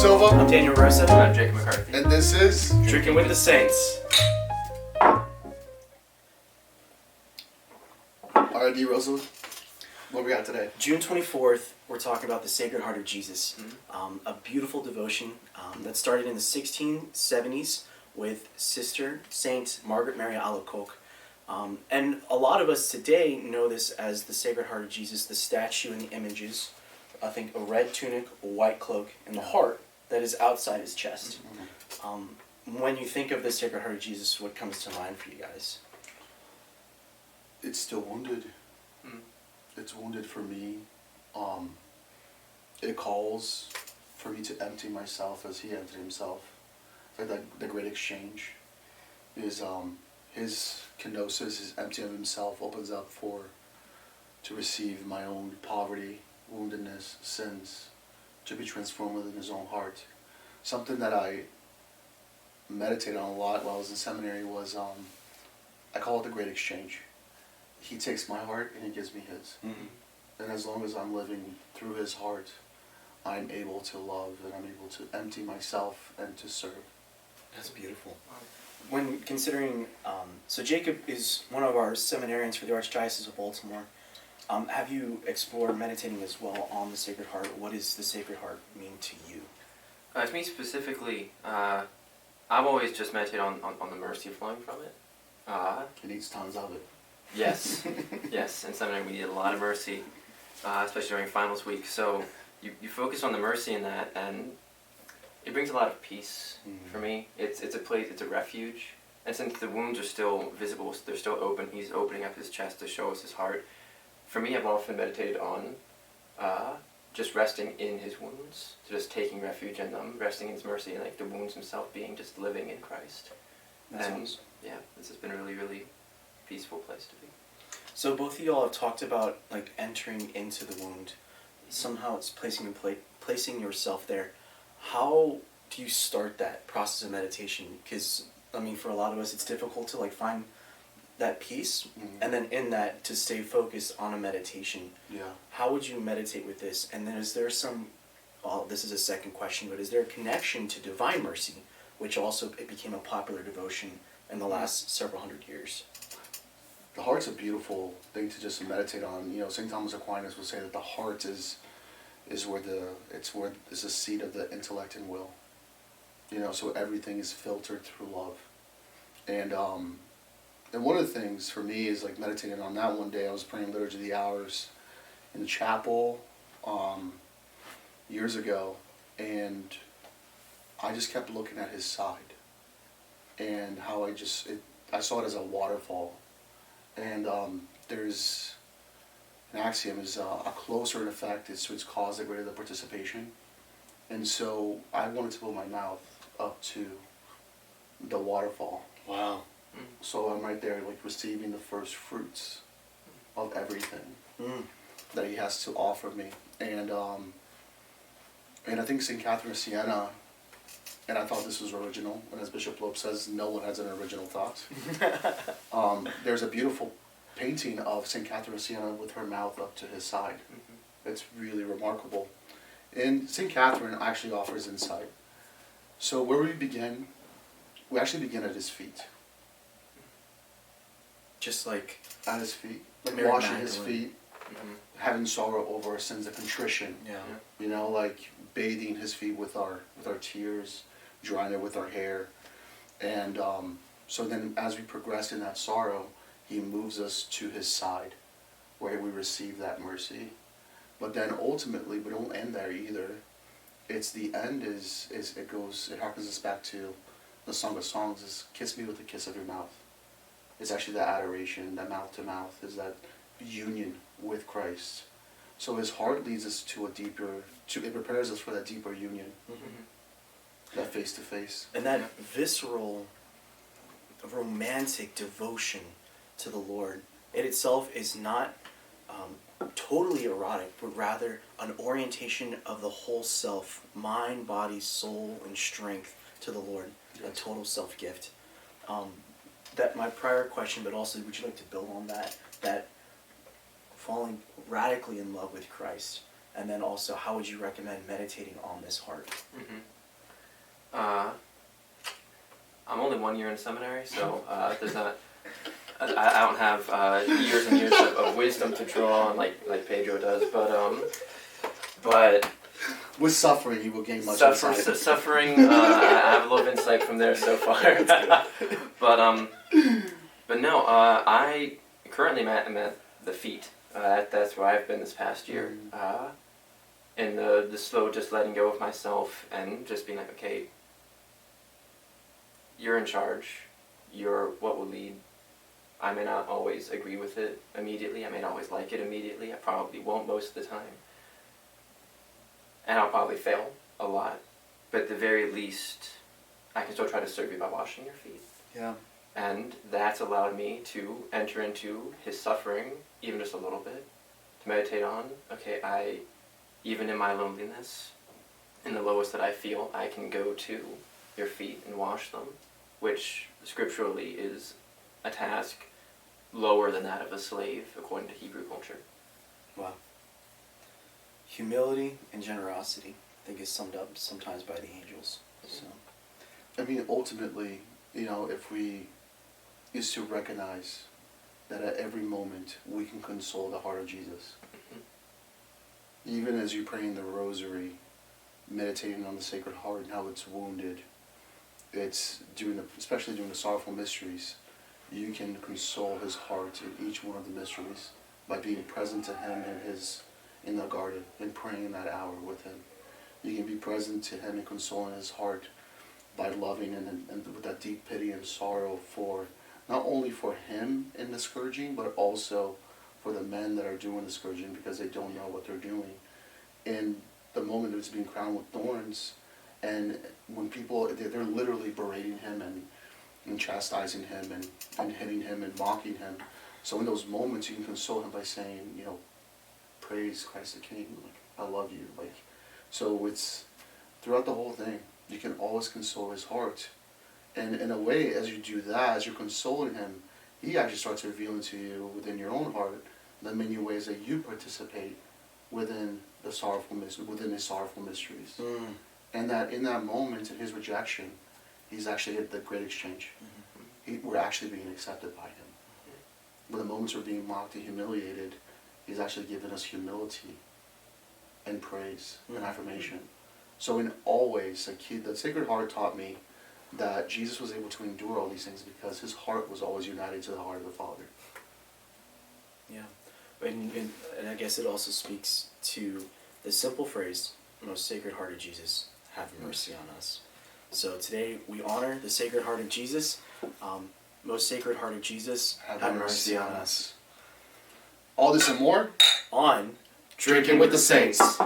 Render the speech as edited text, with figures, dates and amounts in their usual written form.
Silva. I'm Rosa. And I'm Jacob McCarthy. And this is Drinking with the Saints. Alright, Rosa, what we got today? June 24th, we're talking about the Sacred Heart of Jesus. A beautiful devotion that started in the 1670s with Sister Saint Margaret Mary Alacoque. And a lot of us today know this as the Sacred Heart of Jesus, the statue and the images. I think a red tunic, a white cloak, and the heart that is outside his chest. When you think of the Sacred Heart of Jesus, what comes to mind for you guys? It's still wounded. It's wounded for me. It calls for me to empty myself as he emptied himself. Like the great exchange is his kenosis, his emptying of himself opens up to receive my own poverty, woundedness, sins, to be transformed within his own heart. Something that I meditated on a lot while I was in seminary was, I call it the great exchange. He takes my heart and he gives me his. And as long as I'm living through his heart, I'm able to love and I'm able to empty myself and to serve. That's beautiful. When considering, so Jacob is one of our seminarians for the Archdiocese of Baltimore. Have you explored meditating as well on the Sacred Heart? What does the Sacred Heart mean to you? To me specifically, I've always just meditated on the mercy flowing from it. He needs tons of it. Yes, yes. In seminary we needed a lot of mercy, especially during finals week. So you focus on the mercy in that, and it brings a lot of peace for me. It's a place, it's a refuge. And since the wounds are still visible, they're still open, he's opening up his chest to show us his heart. For me, I've often meditated on just resting in his wounds, so just taking refuge in them, resting in his mercy, and like the wounds himself being just living in Christ. Yeah, this has been a really, really peaceful place to be. So both of y'all have talked about like entering into the wound. Somehow it's placing yourself there. How do you start that process of meditation? Because I mean, for a lot of us, it's difficult to like find that peace, and then in that to stay focused on a meditation. Yeah. How would you meditate with this? And then is there some? Well, this is a second question, but is there a connection to Divine Mercy, which also it became a popular devotion in the last several hundred years? The heart's a beautiful thing to just meditate on. You know, St. Thomas Aquinas would say that the heart is where it's the seat of the intellect and will. You know, so everything is filtered through love. And one of the things for me is like meditating on that one day. I was praying Liturgy of the Hours in the chapel years ago, and I just kept looking at his side and how I saw it as a waterfall. And there's an axiom is a closer an effect is to its cause, the greater the participation. And so I wanted to put my mouth up to the waterfall. Wow. So I'm right there like receiving the first fruits of everything that he has to offer me. And I think St. Catherine of Siena, and I thought this was original, and as Bishop Loeb says, no one has an original thought. There's a beautiful painting of St. Catherine of Siena with her mouth up to his side. It's really remarkable. And St. Catherine actually offers insight. So where we actually begin at his feet. Just like at his feet. Like Mary washing Magdalene. his feet, having sorrow over our sins, of contrition. Yeah. You know, like bathing his feet with our tears, drying it with our hair. And so then as we progress in that sorrow, he moves us to his side, where we receive that mercy. But then ultimately, we don't end there either. It's the end it harkens us back to the Song of Songs, is kiss me with the kiss of your mouth. It's actually that adoration, that mouth to mouth, is that union with Christ. So his heart leads us to it prepares us for that deeper union, that face to face. And that visceral, romantic devotion to the Lord, it itself is not totally erotic, but rather an orientation of the whole self, mind, body, soul, and strength to the Lord, a total self-gift. That my prior question, but also would you like to build on that falling radically in love with Christ, and then also how would you recommend meditating on this heart? I'm only 1 year in seminary, so there's not. I don't have years and years of wisdom to draw on like Pedro does, but with suffering, you will gain much insight. Suffering. I have a little insight from there so far, but no. I currently am at the feet. That's where I've been this past year. And the slow just letting go of myself and just being like, okay, you're in charge. You're what will lead. I may not always agree with it immediately. I may not always like it immediately. I probably won't most of the time. And I'll probably fail a lot. But at the very least, I can still try to serve you by washing your feet. Yeah. And that's allowed me to enter into his suffering, even just a little bit, to meditate on, okay, even in my loneliness, in the lowest that I feel, I can go to your feet and wash them, which scripturally is a task lower than that of a slave, according to Hebrew culture. Wow. Humility and generosity, I think, is summed up sometimes by the angels. So, I mean, ultimately, if we is to recognize that at every moment we can console the heart of Jesus. Even as you pray in the rosary, meditating on the Sacred Heart and how it's wounded, it's especially during the sorrowful mysteries, you can console his heart in each one of the mysteries by being present to him in the garden and praying in that hour with him. You can be present to him and consoling his heart by loving and with that deep pity and sorrow for not only for him in the scourging, but also for the men that are doing the scourging because they don't know what they're doing. In the moment that it's being crowned with thorns, and when people, they're literally berating him and chastising him and hitting him and mocking him. So in those moments, you can console him by saying, praise Christ the King, I love you. So it's throughout the whole thing, you can always console his heart. And in a way, as you do that, as you're consoling him, he actually starts revealing to you within your own heart the many ways that you participate within his sorrowful mysteries. And that in that moment, in his rejection, he's actually at the great exchange. We're actually being accepted by him. When the moments we're being mocked and humiliated, he's actually given us humility and praise and affirmation. So in all ways, the Sacred Heart taught me that Jesus was able to endure all these things because his heart was always united to the heart of the Father. Yeah. And I guess it also speaks to the simple phrase, Most Sacred Heart of Jesus, have mercy on us. So today we honor the Sacred Heart of Jesus. Most Sacred Heart of Jesus, have mercy on us. All this and more on Drinking with the Saints.